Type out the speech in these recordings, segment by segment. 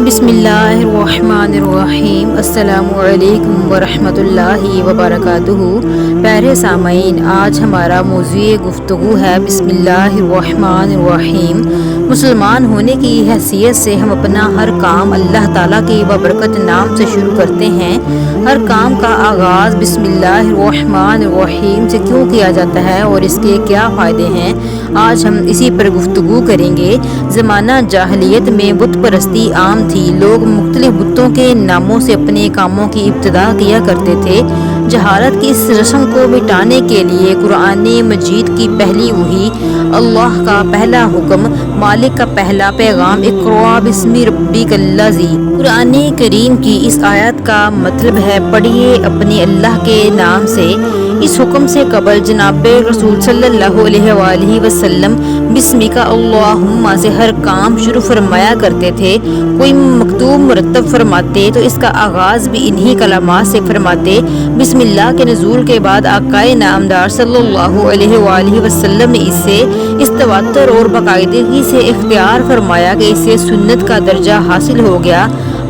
بسم اللہ الرحمن الرحیم۔ السلام علیکم ورحمۃ اللہ وبرکاتہ۔ پیارے سامعین، آج ہمارا موضوع گفتگو ہے بسم اللہ الرحمن الرحیم۔ مسلمان ہونے کی حیثیت سے ہم اپنا ہر کام اللہ تعالیٰ کے بابرکت نام سے شروع کرتے ہیں۔ ہر کام کا آغاز بسم اللہ الرحمن الرحیم سے کیوں کیا جاتا ہے اور اس کے کیا فائدے ہیں، آج ہم اسی پر گفتگو کریں گے۔ زمانہ جاہلیت میں بت پرستی عام تھی۔ لوگ مختلف بتوں کے ناموں سے اپنے کاموں کی ابتدا کیا کرتے تھے۔ جہالت کی اس رسم کو مٹانے کے لیے قرآن مجید کی پہلی وحی، اللہ کا پہلا حکم، مالک کا پہلا پیغام، اقرأ بسم ربک الذی۔ قرآن کریم کی اس آیت کا مطلب ہے پڑھیے اپنے اللہ کے نام سے۔ اس حکم سے قبل جناب رسول صلی اللہ علیہ وآلہ وسلم بسمک اللہم سے ہر کام شروع فرمایا کرتے تھے۔ کوئی مکتوب مرتب فرماتے تو اس کا آغاز بھی انہی کلمات سے فرماتے۔ بسم اللہ کے نزول کے بعد آقائے نامدار صلی اللہ علیہ وآلہ وسلم نے اسے اس تواتر اور باقاعدگی سے اختیار فرمایا کہ اسے سنت کا درجہ حاصل ہو گیا۔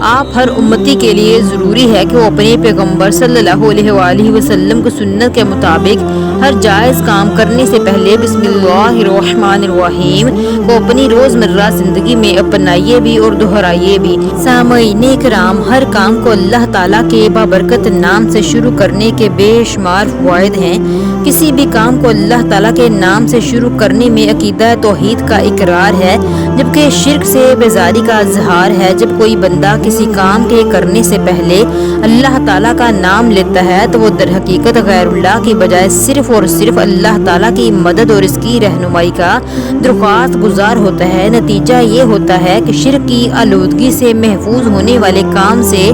آپ ہر امتی کے لیے ضروری ہے کہ وہ اپنے پیغمبر صلی اللہ علیہ وآلہ وسلم کی سنت کے مطابق ہر جائز کام کرنے سے پہلے بسم اللہ الرحمن الرحیم کو اپنی روزمرہ زندگی میں اپنائیے بھی اور دہرائیے بھی۔ سامعین کرام، ہر کام کو اللہ تعالیٰ کے بابرکت نام سے شروع کرنے کے بے شمار فوائد ہیں۔ کسی بھی کام کو اللہ تعالیٰ کے نام سے شروع کرنے میں عقیدہ توحید کا اقرار ہے، جبکہ شرک سے بیزاری کا اظہار ہے۔ جب کوئی بندہ کسی کام کے کرنے سے پہلے اللہ تعالیٰ کا نام لیتا ہے تو وہ در حقیقت غیر اللہ کی بجائے صرف اور صرف اللہ تعالیٰ کی مدد اور اس کی رہنمائی کا درخواست گزار ہوتا ہے۔ نتیجہ یہ ہوتا ہے کہ شرک کی آلودگی سے محفوظ ہونے والے کام سے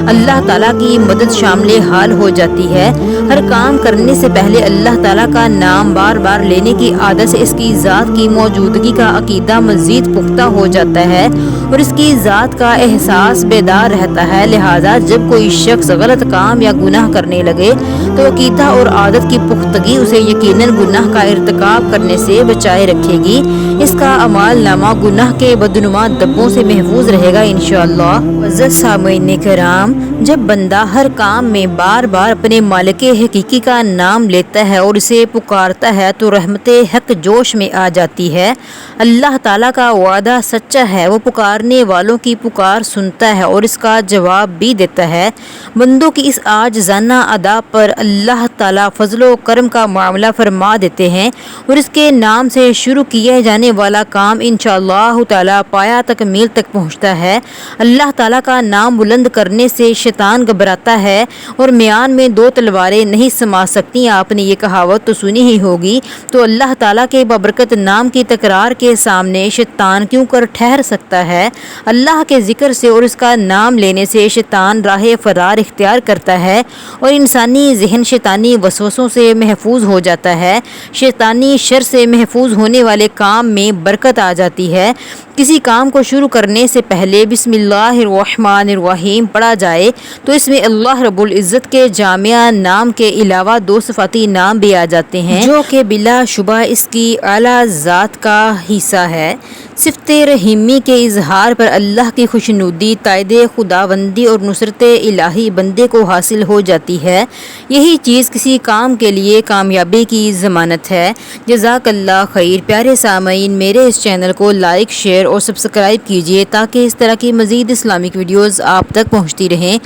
اللہ تعالیٰ کی مدد شامل حال ہو جاتی ہے۔ ہر کام کرنے سے پہلے اللہ تعالیٰ کا نام بار بار لینے کی عادت سے اس کی ذات کی موجودگی کا عقیدہ مزید پختہ ہو جاتا ہے اور اس کی ذات کا احساس بیدار رہتا ہے۔ لہٰذا جب کوئی شخص غلط کام یا گناہ کرنے لگے تو عقیدہ اور عادت کی پختگی اسے یقیناً گناہ کا ارتکاب کرنے سے بچائے رکھے گی۔ اس کا اعمال نامہ گناہ کے بدنما دبوں سے محفوظ رہے گا انشاءاللہ۔ معزز سامعین کرام، جب بندہ ہر کام میں بار بار اپنے مالک حقیقی کا نام لیتا ہے اور اسے پکارتا ہے تو رحمت حق جوش میں آ جاتی ہے۔ اللہ تعالیٰ کا وعدہ سچا ہے، وہ پکارنے والوں کی پکار سنتا ہے اور اس کا جواب بھی دیتا ہے۔ بندوں کی اس عاجزانہ ادا پر اللہ تعالیٰ فضل و کرم کا معاملہ فرما دیتے ہیں اور اس کے نام سے شروع کیا جانے والا کام انشاءاللہ تعالیٰ پایا تکمیل تک پہنچتا ہے۔ اللہ تعالیٰ کا نام بلند کرنے سے شیطان گھبراتا ہے اور میان میں دو تلواریں نہیں سما سکتی۔ آپ نے یہ کہاوت تو سنی ہی ہوگی، تو اللہ تعالیٰ کے بابرکت نام کی تکرار کے سامنے شیطان کیوں کر ٹھہر سکتا ہے؟ اللہ کے ذکر سے اور اس کا نام لینے سے شیطان راہ فرار اختیار کرتا ہے اور انسانی ذہن شیطانی وسوسوں سے محفوظ ہو جاتا ہے۔ شیطانی شر سے محفوظ ہونے والے کام میں برکت آ جاتی ہے۔ کسی کام کو شروع کرنے سے پہلے بسم اللہ الرحمن الرحیم پڑھا جائے تو اس میں اللہ رب العزت کے جامع نام کے علاوہ دو صفاتی نام بھی آ جاتے ہیں جو کہ بلا شبہ اس کی اعلیٰ ذات کا حصہ ہے۔ صفت رحیمی کے اظہار پر اللہ کی خوشنودی، تائید خداوندی اور نصرت الہی بندے کو حاصل ہو جاتی ہے۔ یہی چیز کسی کام کے لیے کامیابی کی ضمانت ہے۔ جزاک اللہ خیر۔ پیارے سامعین، میرے اس چینل کو لائک، شیئر اور سبسکرائب کیجیے تاکہ اس طرح کی مزید اسلامک ویڈیوز آپ تک پہنچتی رہیں۔